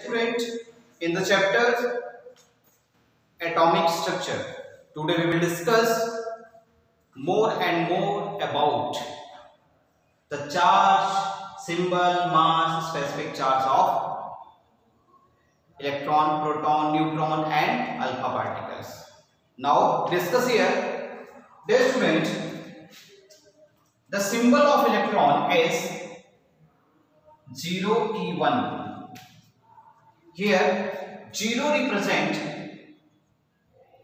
Student, in the chapter atomic structure, today we will discuss more and more about the charge, symbol, mass, specific charge of electron, proton, neutron and alpha particles. Now discuss here, dear student, the symbol of electron is 0e1. Here 0 represent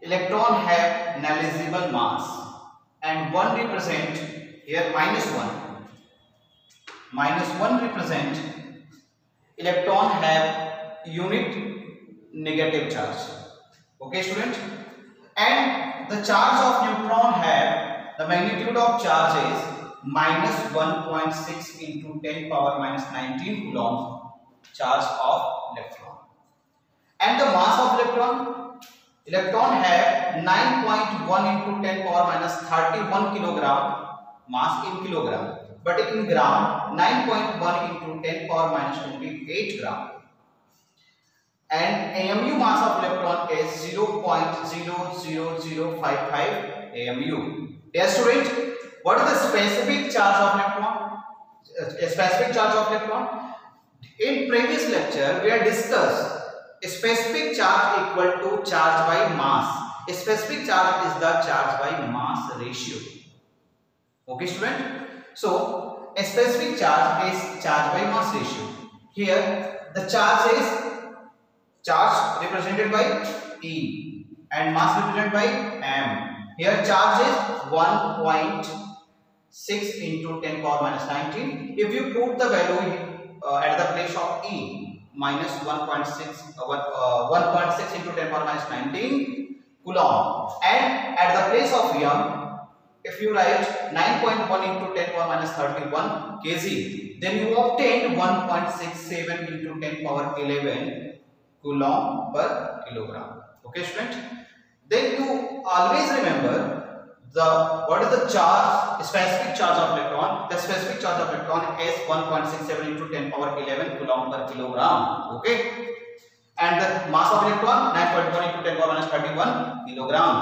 electron have negligible mass and 1 represent here -1. -1 represent electron have unit negative charge. Okay student, and the charge of neutron have the magnitude of charge is -1.6 into 10 power -19 coulomb charge of electron. And the mass of electron have 9.1 into 10 power -31 kilogram mass in kilogram, but in gram 9.1 into 10 power -28 gram. And AMU mass of electron is 0.00055 AMU. Dear student, what is the specific charge of electron? Specific charge of electron. In previous lecture we had discussed specific charge equal to charge by mass. Specific charge is the charge by mass ratio. Okay student, so a specific charge is charge by mass ratio. Here the charge is charge represented by E and mass represented by M. Here charge is 1.6 into 10 power -19. If you put the value at the place of E, minus 1.6 into 10 power -19 coulomb, and at the place of M, if you write 9.1 into 10 power -31 kg, then you obtain 1.67 into 10 power 11 coulomb per kilogram. Okay student, then you always remember what is the charge, specific charge of electron. The specific charge of electron is 1.67 into 10 power 11 coulomb per kilogram. Okay, and the mass of electron 9.1 into 10 power -31 kilogram.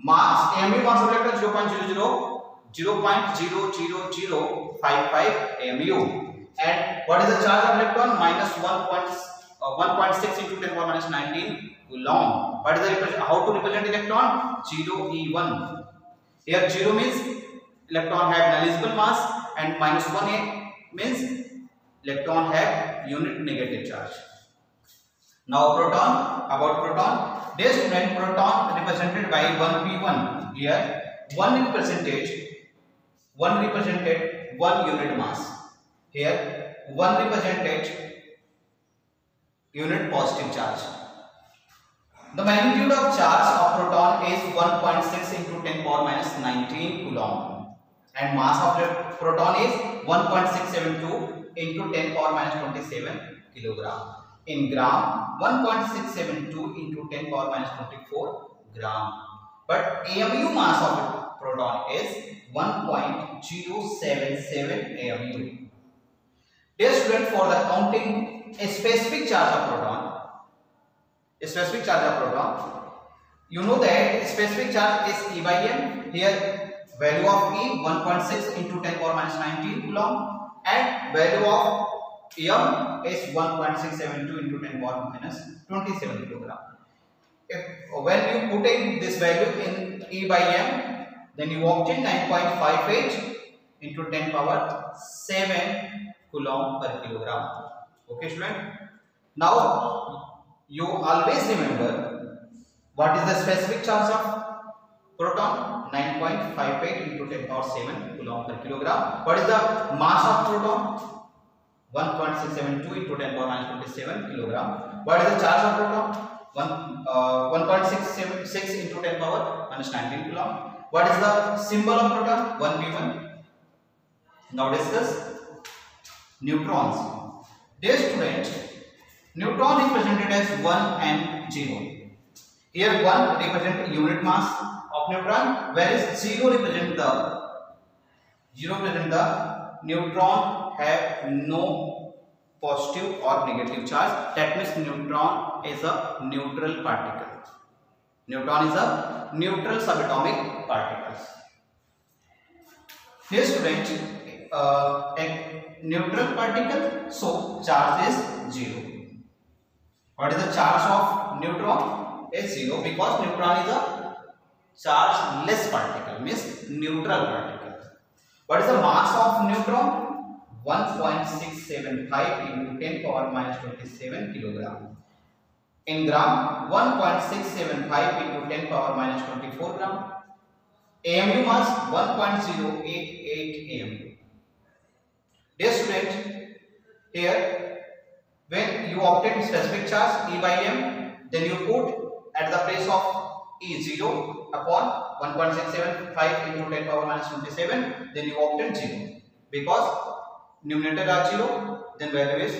Mass, AMU mass of electron 0.0055 AMU. And what is the charge of electron? -1.6 into 10 power -19 coulomb. What is the how to represent electron? 0e1. Here 0 means electron have negligible mass and -1 means electron have unit negative charge. Now proton, about proton. Dear student, proton represented by 1p1. Here 1 represented 1 unit mass. Here 1 represented unit positive charge. The magnitude of charge of proton is 1.6 into 10 power -19 coulomb, and mass of proton is 1.672 into 10 power -27 kilogram. In gram 1.672 into 10 power -24 gram. But AMU mass of proton is 1.077 AMU. Dear student, for the counting a specific charge of proton, you know that specific charge is E by M. Here value of E 1.6 into 10 power -19 coulomb, and value of M is 1.672 into 10 power -27 kilogram. When you put in this value in E by M, then you obtain 9.58 into 10 power 7 coulomb per kilogram. Okay student, now you always remember what is the specific charge of proton? 9.58 into 10 power 7 coulomb per kilogram. What is the mass of proton? 1.672 into 10 power -27 kilogram. What is the charge of proton? 1.676 into 10 power -19 coulomb. What is the symbol of proton? 1p1. Now discuss neutrons. Dear student, neutron is represented as 1 and 0. Here 1 represent unit mass of neutron, whereas 0 represent the neutron have no positive or negative charge. That means neutron is a neutral particle. Neutron is a neutral subatomic particles. Here student, a neutral particle, so charge is 0. What is the charge of neutron? Is 0 because neutron is a charge-less particle, means neutral particle. What is the mass of neutron? 1.675 into 10 power minus 27 kilogram. In gram, 1.675 into 10 power minus 24 gram. AMU mass 1.088 AMU. Dear student, here when you obtain specific charge E by M, then you put at the place of E 0 upon 1.675 into 10 power minus 27, then you obtain 0 because numerator are 0, then value is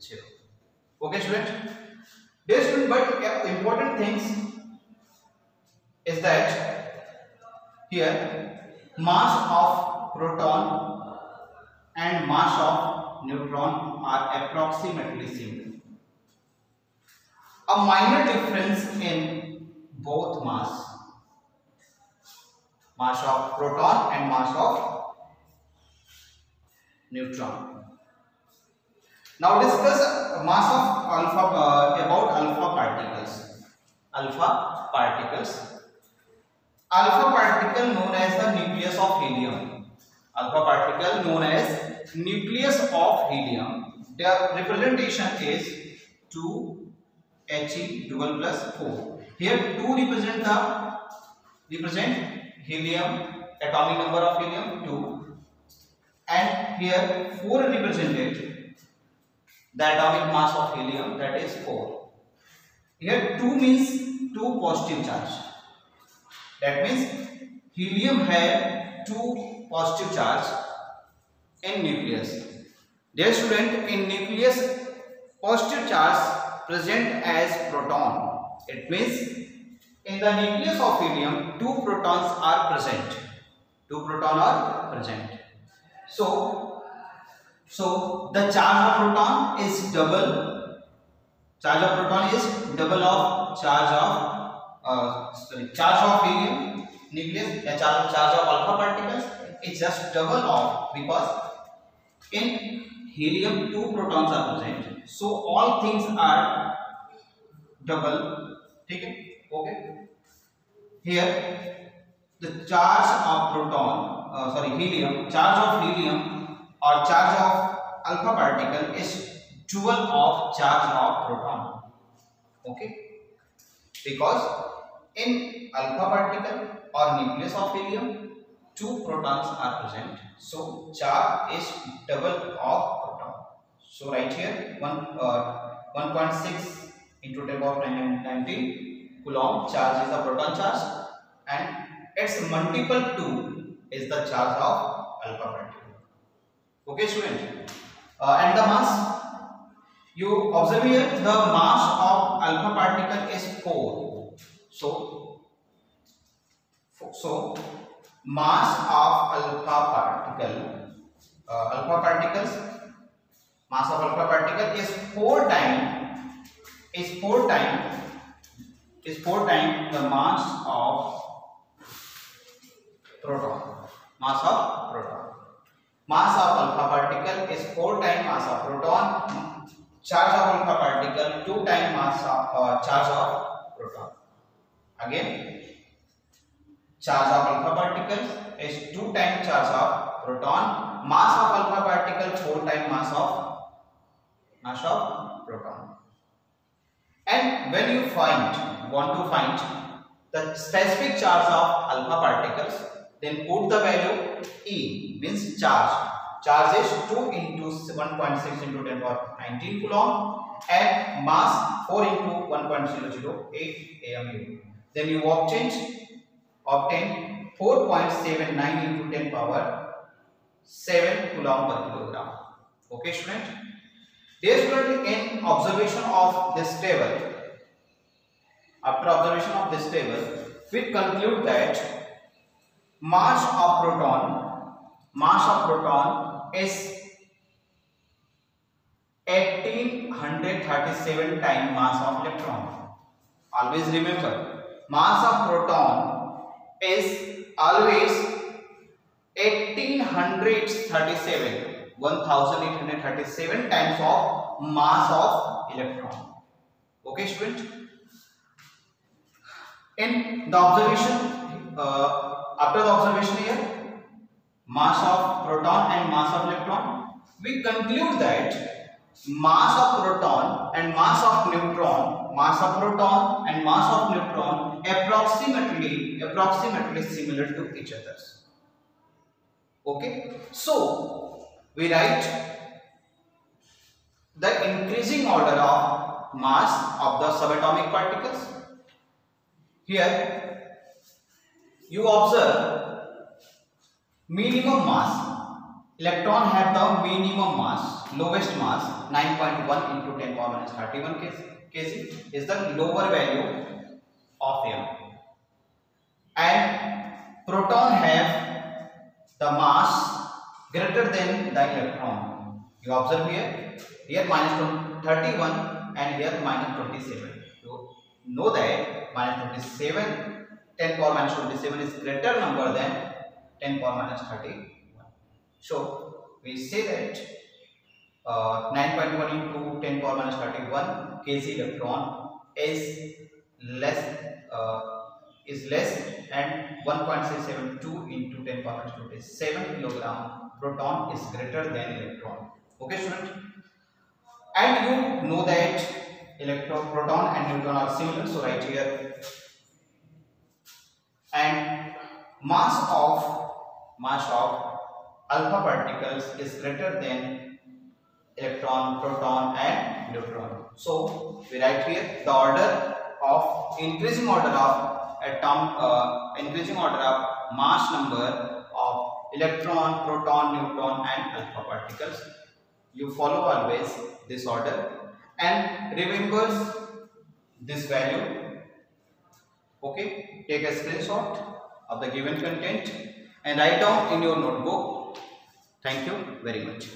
0. Okay student? Dear student, but important things is that here mass of proton and mass of neutron are approximately same. A minor difference in both mass of proton and mass of neutron. Now discuss mass of about alpha particles. Alpha particle known as the nucleus of helium. Alpha particle known as nucleus of helium. Their representation is 2 He dual plus 4. Here 2 represent helium, atomic number of helium 2, and here 4 represented the atomic mass of helium, that is 4. Here 2 means 2 positive charge. That means helium had 2 positive charge in nucleus. Dear student, in nucleus positive charge present as proton. It means in the nucleus of helium 2 protons are present. 2 protons are present. So the charge of proton is double. Charge of proton is double of charge of helium nucleus. The charge of alpha particles is just double of, because in helium 2 protons are present. So all things are double. Okay. Here the charge of helium, charge of helium or charge of alpha particle is dual of charge of proton. Okay, because in alpha particle or nucleus of helium 2 protons are present, so charge is double of proton. So right here 1.6 into 10 power 19 coulomb charge is the proton charge, and its multiple 2 is the charge of alpha particle. Okay student, and the mass, you observe here the mass of alpha particle is 4. So mass of mass of alpha particle is 4 times the mass of proton. Mass of alpha particle is 4 times mass of proton. Charge of alpha particle 2 times mass of charge of proton. Again, charge of alpha particle is 2 times charge of proton. Mass of alpha particle 4 times mass of proton. And when you want to find the specific charge of alpha particles, then put the value E, means charge. Charge is 2 into 1.6 into 10 power 19 coulomb, and mass 4 into 1.008 AMU. Then you obtain 4.79 into 10 power 7 coulomb per kilogram. Okay student? Dear student, in observation of this table, after observation of this table, we conclude that mass of proton is 1837 times mass of electron. Always remember, mass of proton is always 1837 times of mass of electron. Okay, student. In the observation, after the observation here, mass of proton and mass of electron, we conclude that mass of proton and mass of neutron, approximately similar to each other. Okay, so we write the increasing order of mass of the subatomic particles. Here you observe minimum mass. Electron have the minimum mass, lowest mass 9.1 into 10 power minus 31 kg is the lower value of M. And proton have the mass greater than the electron. You observe here minus 31 and here minus 27. You know that minus 27, 10 power minus 27 is greater number than 10 power minus 31. So we say that 9.1 into 10 power minus 31 kg electron is less and 1.672 into 10 power minus 27 kilogram proton is greater than electron. Okay, student? And you know that proton and neutron are similar, so right here. And mass of alpha particles is greater than electron, proton and neutron. So we write here the order of increasing order of mass number of electron, proton, neutron and alpha particles. You follow always this order and remember this value. Okay, take a screenshot of the given content and write down in your notebook. Thank you very much.